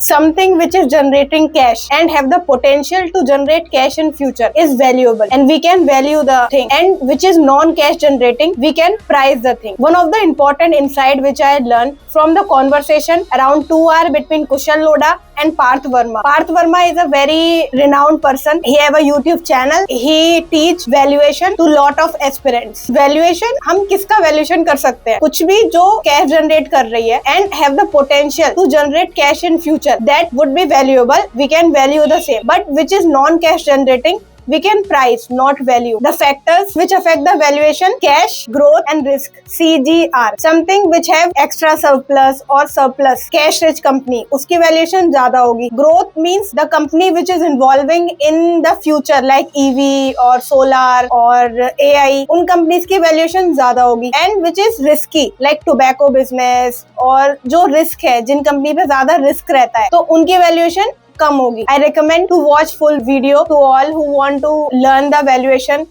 Something which is generating cash and have the potential to generate cash in future is valuable, and we can value the thing. And which is non-cash generating, we can price the thing. One of the important insight which I learned from the conversation around 2 hours between Kushal Lodha and Parth Verma. Parth Verma is a very renowned person. He have a YouTube channel. He teach valuation to lot of aspirants. Valuation, हम किसका valuation कर सकते हैं? कुछ भी जो cash generate कर रही है and have the potential to generate cash in future, that would be valuable. We can value the same. But which is non-cash generating, we can price, not value. The factors which affect the valuation: cash, growth and risk, CGR. Something which have extra surplus or surplus, cash rich company, उसकी valuation ज़्यादा होगी. Growth means the company which is involving in the future like EV or solar or AI, उन companies की valuation ज़्यादा होगी. And which is risky like tobacco business, और जो risk है, जिन company पे ज़्यादा risk रहता है, तो उनकी valuation कम होगी. I recommend to watch full video to all who want to learn the valuation.